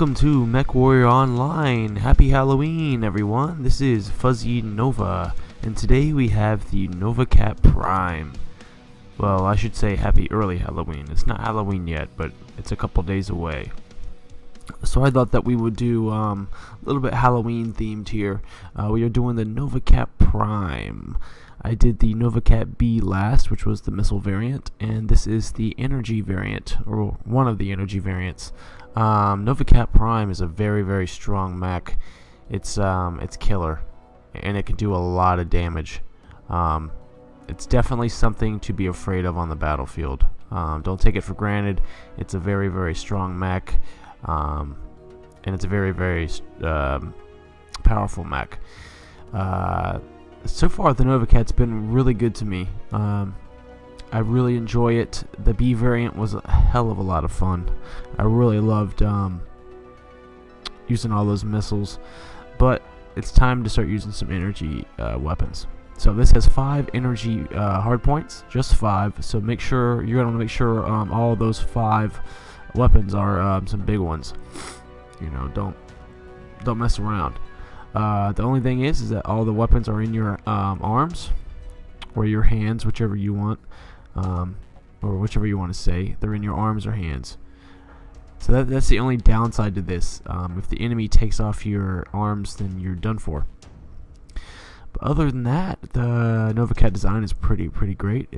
Welcome to Mech Warrior Online. Happy Halloween, everyone. This is Fuzzy Nova, and today we have the Nova Cat Prime. Well, I should say happy early Halloween. It's not Halloween yet, but it's a couple days away. So I thought that we would do a little bit Halloween themed here. We are doing the Nova Cat Prime. I did the Nova Cat B last, which was the missile variant, and this is the energy variant, or one of the energy variants. Nova Cat Prime is a very, very strong mech. It's killer, and it can do a lot of damage. It's definitely something to be afraid of on the battlefield. Don't take it for granted. It's a very, very strong mech, and it's a very, very powerful mech. So far, the Nova Cat's been really good to me. I really enjoy it. The B variant was a hell of a lot of fun. I really loved using all those missiles, but it's time to start using some energy weapons. So this has 5 energy hard points, just 5. So make sure you're gonna make sure all those 5 weapons are some big ones. You know, don't mess around. The only thing is that all the weapons are in your arms or your hands, whichever you want, or whichever you want to say. They're in your arms or hands. So that's the only downside to this. If the enemy takes off your arms, then you're done for. But other than that, the Nova Cat design is pretty great.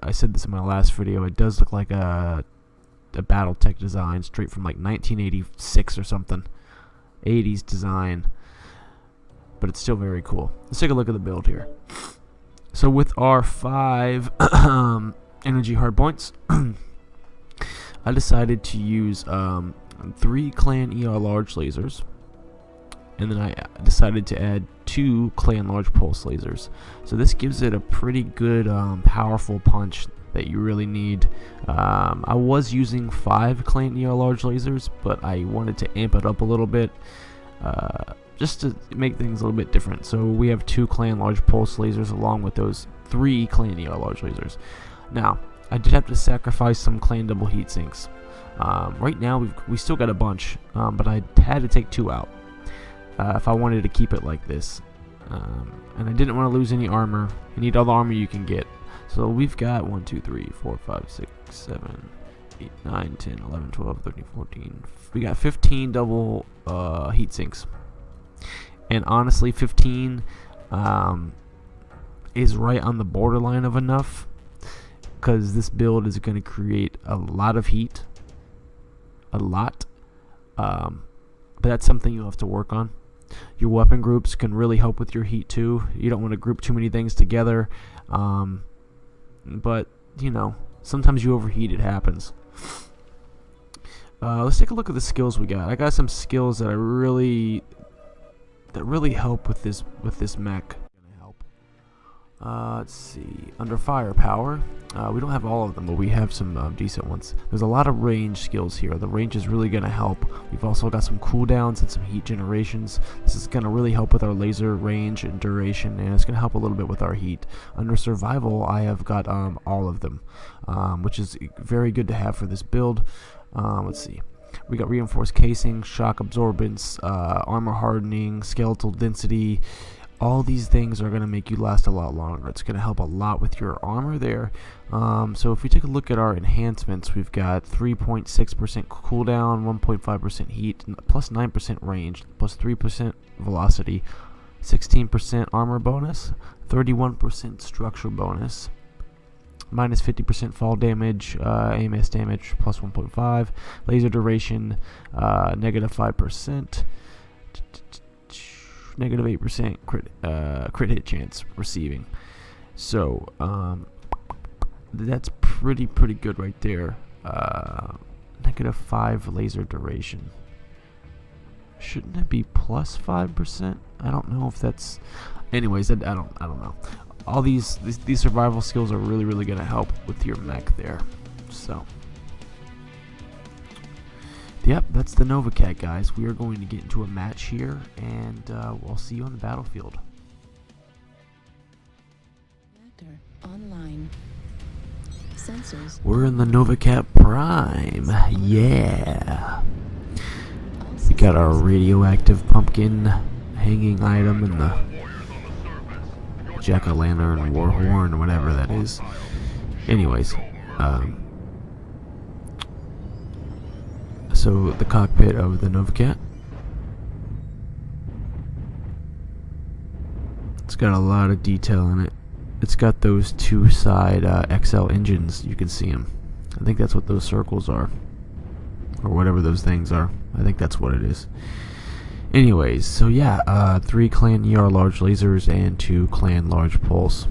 I said this in my last video. It does look like a BattleTech design straight from like 1986 or something. 80s design, but it's still very cool. Let's take a look at the build here. So with our 5 energy hard points, I decided to use 3 Clan ER large lasers, and then I decided to add 2 Clan large pulse lasers. So this gives it a pretty good powerful punch that you really need. I was using 5 Clan ER large lasers, but I wanted to amp it up a little bit, just to make things a little bit different. So we have 2 Clan large pulse lasers along with those 3 Clan ER large lasers. Now, I did have to sacrifice some Clan double heat sinks. Right now we still got a bunch, but I had to take 2 out if I wanted to keep it like this. And I didn't want to lose any armor. You need all the armor you can get. So we've got 1, 2, 3, 4, 5, 6, 7, 8, 9, 10, 11, 12, 13, 14. We got 15 double heat sinks. And honestly, 15 is right on the borderline of enough, because this build is going to create a lot of heat. A lot. But that's something you'll have to work on. Your weapon groups can really help with your heat too. You don't want to group too many things together. But you know, sometimes you overheat. It happens. Let's take a look at the skills we got. I got some skills that really help with this mech. Let's see. Under firepower, we don't have all of them, but we have some decent ones. There's a lot of range skills here. The range is really going to help. We've also got some cooldowns and some heat generations. This is going to really help with our laser range and duration, and it's going to help a little bit with our heat. Under survival, I have got all of them, which is very good to have for this build. Let's see. We got reinforced casing, shock absorbance, armor hardening, skeletal density. All these things are going to make you last a lot longer. It's going to help a lot with your armor there. So if we take a look at our enhancements, we've got 3.6% cooldown, 1.5% heat, plus 9% range, plus 3% velocity, 16% armor bonus, 31% structure bonus, minus 50% fall damage, AMS damage, plus 1.5, laser duration, negative 5%, negative 8% crit hit chance receiving. So that's pretty good right there. Negative 5 laser duration. Shouldn't it be plus 5%? I don't know if that's. Anyways, I don't know. All these survival skills are really gonna help with your mech there. So. Yep, that's the Nova Cat, guys. We are going to get into a match here, and we'll see you on the battlefield. Online. Sensors. We're in the Nova Cat Prime. Yeah. got our radioactive pumpkin hanging item and the jack-o'-lantern war horn or whatever that is. Anyways, so the cockpit of the Novacat. It's got a lot of detail in it. It's got those two-side XL engines. You can see them. I think that's what those circles are, or whatever those things are. I think that's what it is. Anyways, so yeah, 3 Clan ER large lasers and 2 Clan large pulse.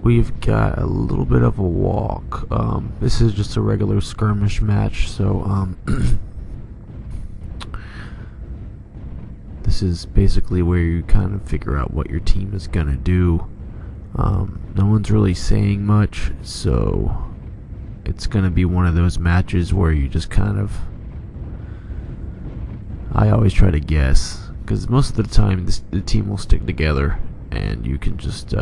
We've got a little bit of a walk. This is just a regular skirmish match, so this is basically where you kind of figure out what your team is gonna do. No one's really saying much, so it's gonna be one of those matches where you just kind of, I always try to guess, because most of the time the team will stick together and you can just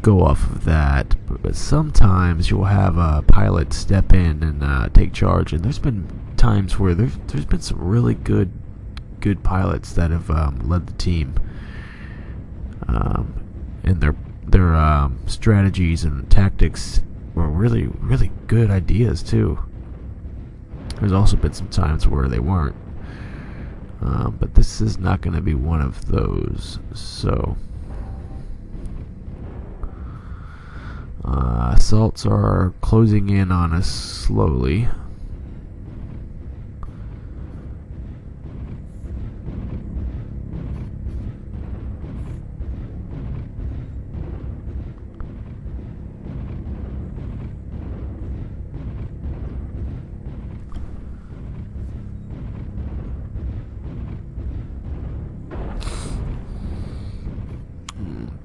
go off of that. But sometimes you'll have a pilot step in and take charge, and there's been times where there's been some really good pilots that have led the team, and their strategies and tactics were really good ideas too. There's also been some times where they weren't, but this is not going to be one of those. So assaults are closing in on us slowly.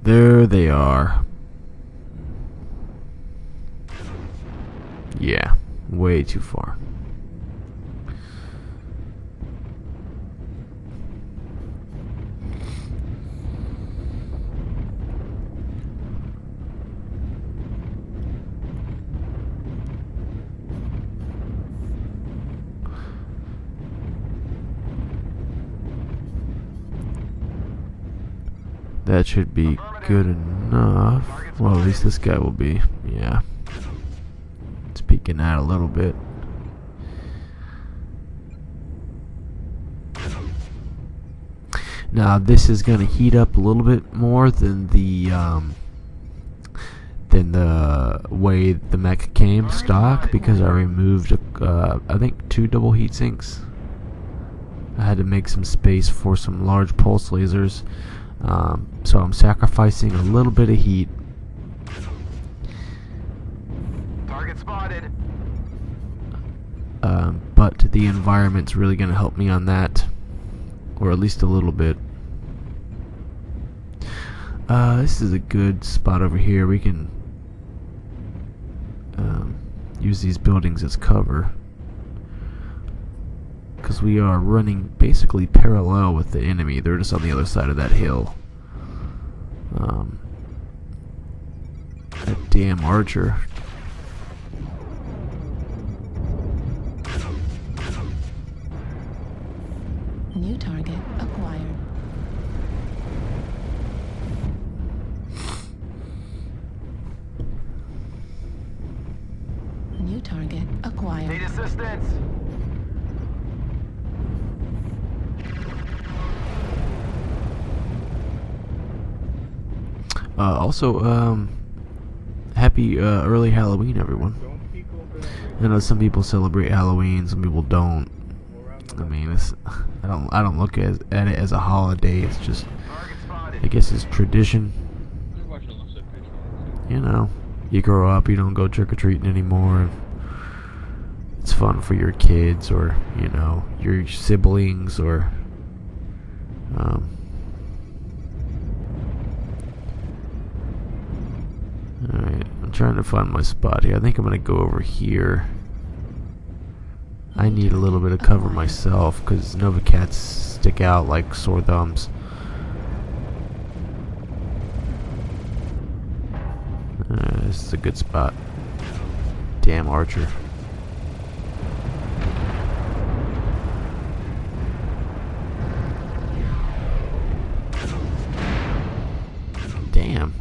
There they are. Yeah, way too far. That should be good enough. Well, at least this guy will be. Yeah. It's peeking out a little bit. Now this is going to heat up a little bit more than the way the mech came stock, because I removed I think 2 double heat sinks. I had to make some space for some large pulse lasers, so I'm sacrificing a little bit of heat. Target spotted. But the environment's really going to help me on that, or at least a little bit. This is a good spot over here. We can use these buildings as cover, because we are running basically parallel with the enemy. They're just on the other side of that hill. That damn archer. New target acquired. New target acquired. Need assistance. Also, happy early Halloween, everyone. I know some people celebrate Halloween, some people don't. I mean, I don't look at it as a holiday. It's just, I guess it's tradition. You know, you grow up, you don't go trick-or-treating anymore. It's fun for your kids, or, you know, your siblings, or alright, I'm trying to find my spot here. I think I'm gonna go over here. I need a little bit of cover myself because Nova Cats stick out like sore thumbs. This is a good spot. Damn Archer. Damn.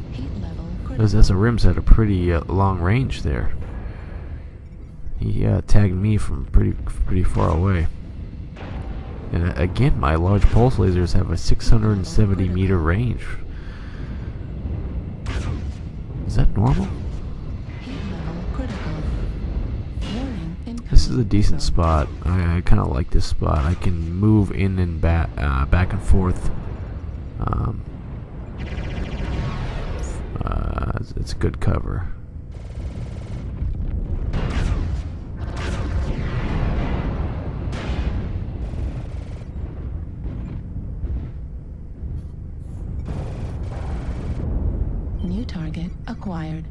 Those SRMs had a pretty long range there. He tagged me from pretty far away. And again, my large pulse lasers have a 670 meter range. Is that normal? This is a decent spot. I kind of like this spot. I can move in and back and forth. It's good cover. New target acquired.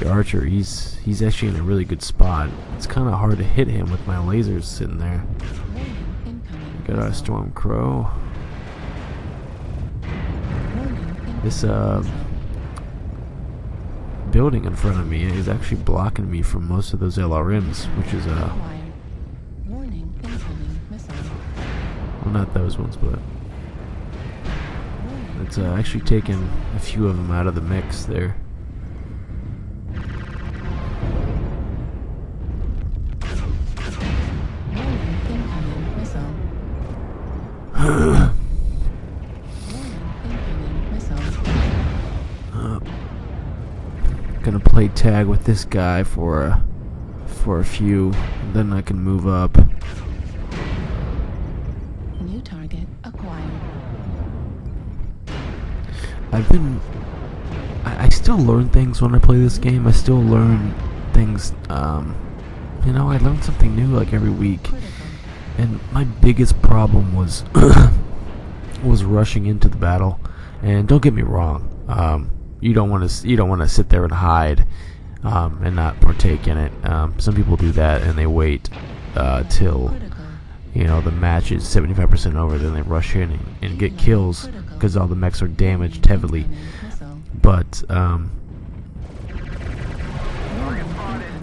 The Archer, he's actually in a really good spot. It's kind of hard to hit him with my lasers sitting there. Got our Storm Crow. This building in front of me is actually blocking me from most of those LRMs, which is well, not those ones, but it's actually taken a few of them out of the mix there. Gonna play tag with this guy for a few, then I can move up. New target acquired. I still learn things when I play this game. I still learn things, you know, I learn something new like every week. And my biggest problem was was rushing into the battle. And don't get me wrong, you don't want to sit there and hide and not partake in it. Some people do that and they wait till the match is 75% over, then they rush in and get kills because all the mechs are damaged heavily. But I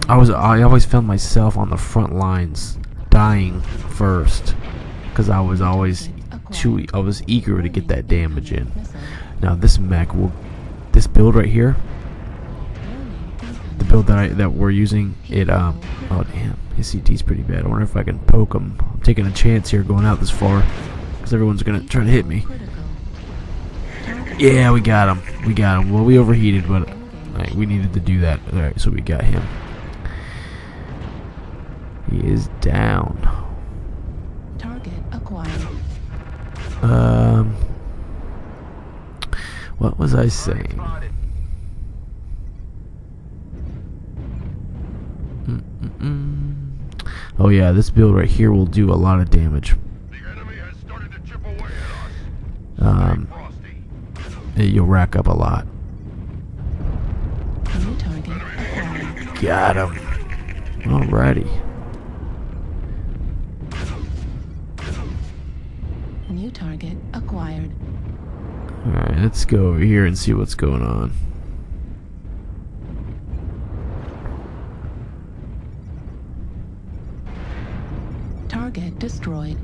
always found myself on the front lines dying first because I was eager to get that damage in. Now this this build right here, the build that we're using, oh damn, his CT's pretty bad. I wonder if I can poke him. I'm taking a chance here going out this far because everyone's gonna try to hit me. Yeah, we got him. Well, we overheated, but we needed to do that. Alright, so we got him. He is down. Target acquired. What was I saying? Oh yeah, this build right here will do a lot of damage. You'll rack up a lot. New target acquired. Got him. Alrighty. New target acquired. Alright, let's go over here and see what's going on. Target destroyed.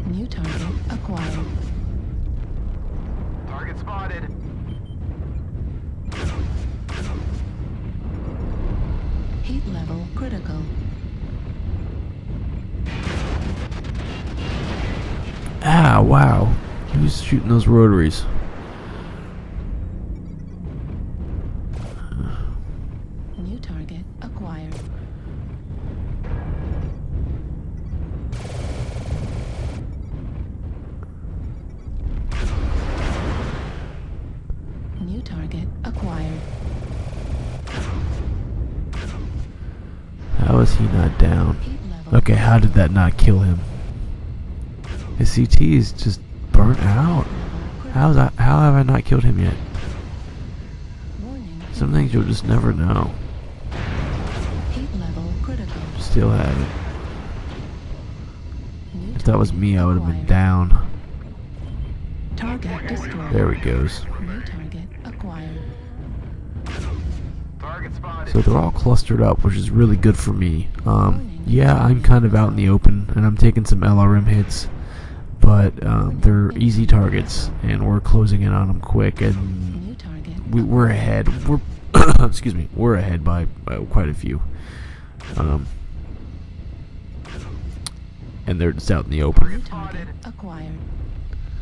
New target acquired. Target spotted. Heat level critical. Ah, wow. Who's shooting those rotaries? New target acquired. New target acquired. How is he not down? Heat level. Okay, how did that not kill him? His CT is just burnt out. How have I not killed him yet? Warning. Some things you'll just never know. Heat level critical. still have it. New If that was target me, I would have been acquired. down. Target destroyed. There he goes. New target acquired. Target spotted. So they're all clustered up, which is really good for me. Yeah, I'm kind of out in the open, and I'm taking some LRM hits, but they're easy targets, and we're closing in on them quick, and New target. we're ahead. We're excuse me, we're ahead by quite a few. And they're just out in the open. New target acquired.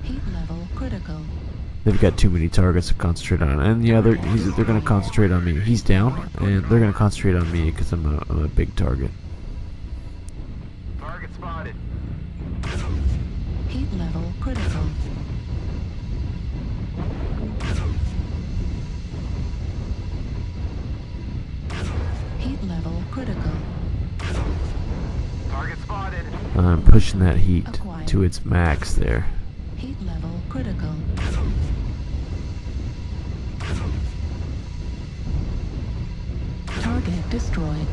Heat level critical. They've got too many targets to concentrate on, and yeah, they're going to concentrate on me. He's down, and they're going to concentrate on me because I'm a big target. Target spotted. Heat level critical. Heat level critical. Target spotted. I'm pushing that heat to its max there. Heat level critical. Target destroyed.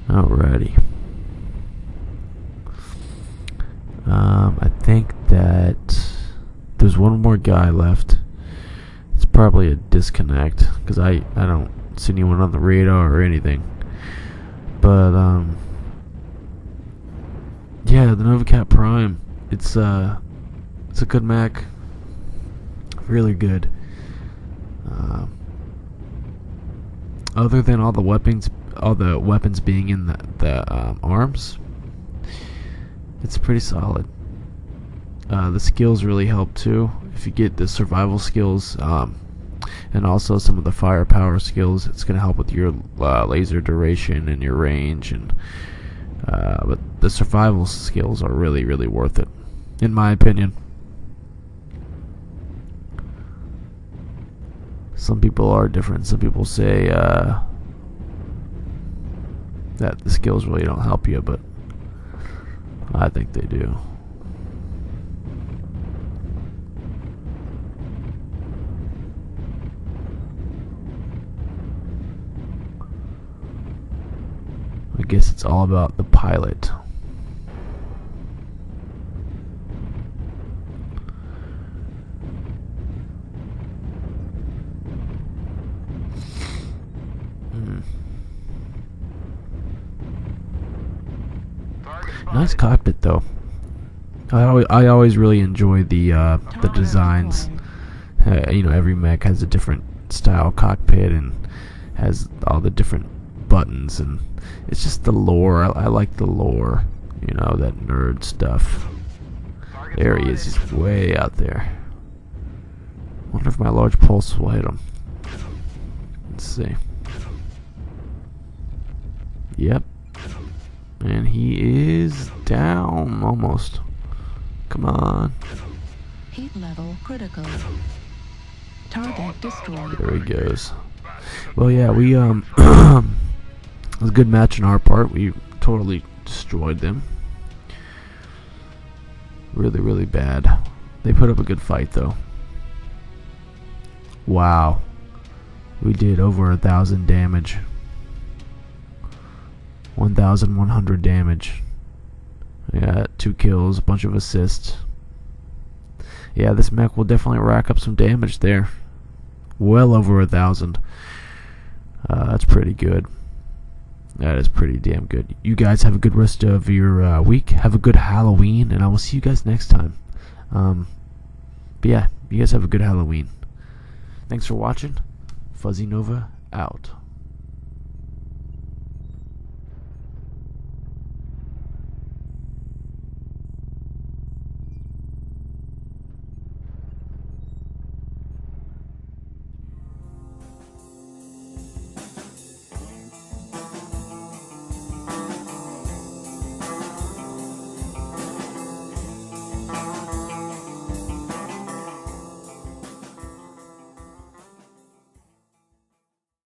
Alrighty. I think that there's one more guy left. It's probably a disconnect because I don't see anyone on the radar or anything. But yeah, the Novacat Prime. It's a good mech. Really good. Other than all the weapons being in the arms, it's pretty solid. The skills really help too. If you get the survival skills, and also some of the firepower skills, it's going to help with your laser duration and your range. And but the survival skills are really, really worth it, in my opinion. Some people are different. Some people say that the skills really don't help you, but I think they do. I guess it's all about the pilot. Nice cockpit though. I always really enjoy the designs. You know, every mech has a different style cockpit and has all the different buttons, and it's just the lore. I like the lore. You know, that nerd stuff. There he is. He's way out there. Wonder if my large pulse will hit him. Let's see. Yep. And he is down almost. Come on. Heat level critical. Target destroyed. There he goes. Well, yeah, we it was a good match on our part. We totally destroyed them. Really, really bad. They put up a good fight though. Wow. We did over 1,000 damage. 1,100 damage. Yeah, 2 kills, a bunch of assists. Yeah, this mech will definitely rack up some damage there. Well over 1,000. That's pretty good. That is pretty damn good. You guys have a good rest of your week. Have a good Halloween, and I will see you guys next time. But yeah, you guys have a good Halloween. Thanks for watching. Fuzzy Nova out.